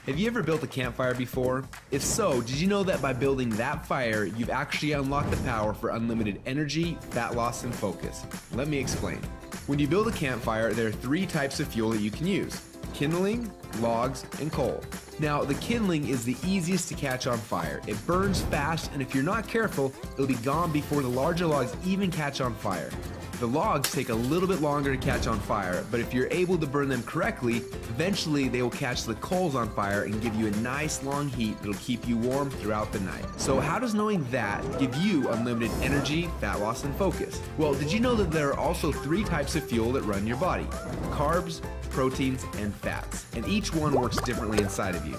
Have you ever built a campfire before? If so, did you know that by building that fire, you've actually unlocked the power for unlimited energy, fat loss, and focus? Let me explain. When you build a campfire, there are 3 types of fuel that you can use: kindling, logs, and coal. Now, the kindling is the easiest to catch on fire. It burns fast, and if you're not careful, it'll be gone before the larger logs even catch on fire. The logs take a little bit longer to catch on fire, but if you're able to burn them correctly, eventually they will catch the coals on fire and give you a nice long heat that'll keep you warm throughout the night. So how does knowing that give you unlimited energy, fat loss, and focus? Well, did you know that there are also 3 types of fuel that run your body? Carbs, proteins, and fats. And each one works differently inside of you.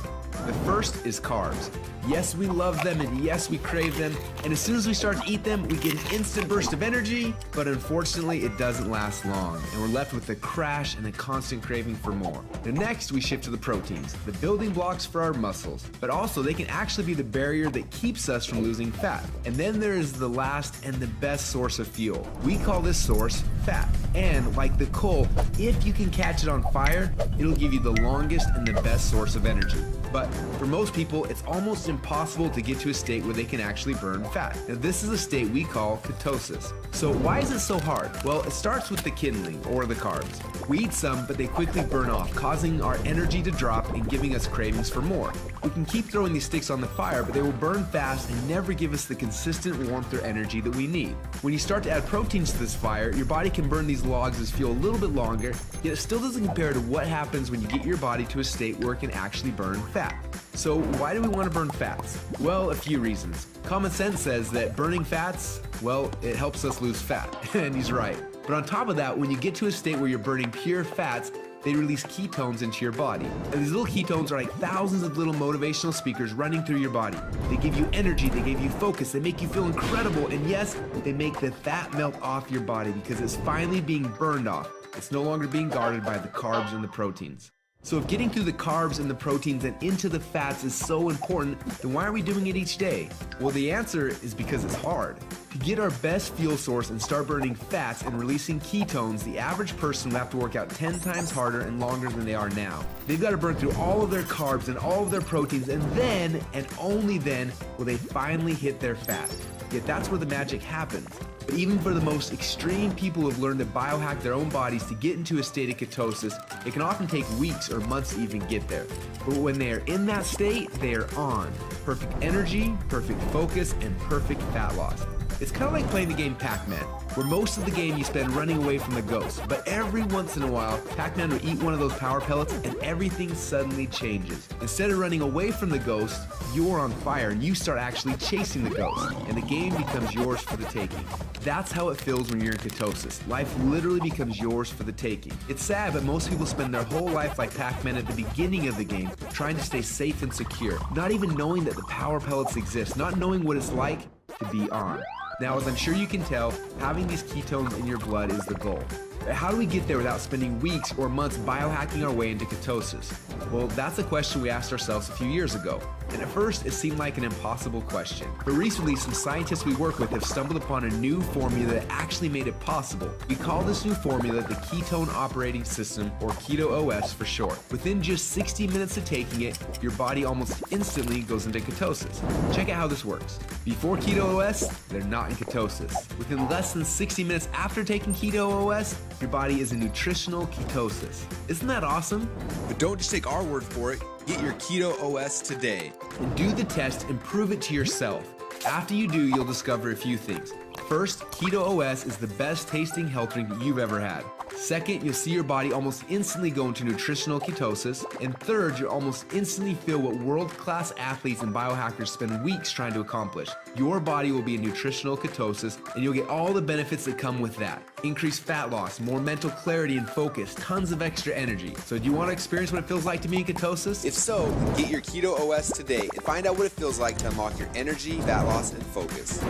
The first is carbs. Yes, we love them, and yes, we crave them, and as soon as we start to eat them, we get an instant burst of energy, but unfortunately, it doesn't last long, and we're left with a crash and a constant craving for more. Now next, we shift to the proteins, the building blocks for our muscles, but also they can actually be the barrier that keeps us from losing fat. And then there is the last and the best source of fuel. We call this source fat, and like the coal, if you can catch it on fire, it'll give you the longest and the best source of energy. But for most people, it's almost impossible to get to a state where they can actually burn fat. Now this is a state we call ketosis. So why is it so hard? Well, it starts with the kindling, or the carbs. We eat some, but they quickly burn off, causing our energy to drop and giving us cravings for more. We can keep throwing these sticks on the fire, but they will burn fast and never give us the consistent warmth or energy that we need. When you start to add proteins to this fire, your body can burn these logs as fuel a little bit longer, yet it still doesn't compare to what happens when you get your body to a state where it can actually burn fat. So why do we want to burn fats? Well, a few reasons. Common sense says that burning fats, well, it helps us lose fat, and he's right. But on top of that, when you get to a state where you're burning pure fats, they release ketones into your body. And these little ketones are like thousands of little motivational speakers running through your body. They give you energy, they give you focus, they make you feel incredible, and yes, they make the fat melt off your body because it's finally being burned off. It's no longer being guarded by the carbs and the proteins. So if getting through the carbs and the proteins and into the fats is so important, then why are we doing it each day? Well, the answer is because it's hard. To get our best fuel source and start burning fats and releasing ketones, the average person will have to work out 10 times harder and longer than they are now. They've got to burn through all of their carbs and all of their proteins, and then, and only then, will they finally hit their fat. Yet that's where the magic happens. But even for the most extreme people who have learned to biohack their own bodies to get into a state of ketosis, it can often take weeks or months to even get there. But when they are in that state, they are on. Perfect energy, perfect focus, and perfect fat loss. It's kind of like playing the game Pac-Man, where most of the game you spend running away from the ghost, but every once in a while, Pac-Man will eat one of those power pellets and everything suddenly changes. Instead of running away from the ghost, you're on fire and you start actually chasing the ghost, and the game becomes yours for the taking. That's how it feels when you're in ketosis. Life literally becomes yours for the taking. It's sad, but most people spend their whole life like Pac-Man at the beginning of the game, trying to stay safe and secure, not even knowing that the power pellets exist, not knowing what it's like to be on. Now, as I'm sure you can tell, having these ketones in your blood is the goal. But how do we get there without spending weeks or months biohacking our way into ketosis? Well, that's a question we asked ourselves a few years ago. And at first, it seemed like an impossible question. But recently, some scientists we work with have stumbled upon a new formula that actually made it possible. We call this new formula the Ketone Operating System, or Keto OS for short. Within just 60 minutes of taking it, your body almost instantly goes into ketosis. Check out how this works. Before Keto OS, they're not in ketosis. Within less than 60 minutes after taking Keto OS, your body is in nutritional ketosis. Isn't that awesome? But don't just take our word for it. Get your Keto OS today. And do the test and prove it to yourself. After you do, you'll discover a few things. First, Keto OS is the best tasting health drink that you've ever had. Second, you'll see your body almost instantly go into nutritional ketosis. And third, you'll almost instantly feel what world-class athletes and biohackers spend weeks trying to accomplish. Your body will be in nutritional ketosis, and you'll get all the benefits that come with that. Increased fat loss, more mental clarity and focus, tons of extra energy. So do you want to experience what it feels like to be in ketosis? If so, then get your Keto OS today and find out what it feels like to unlock your energy, fat loss, and focus.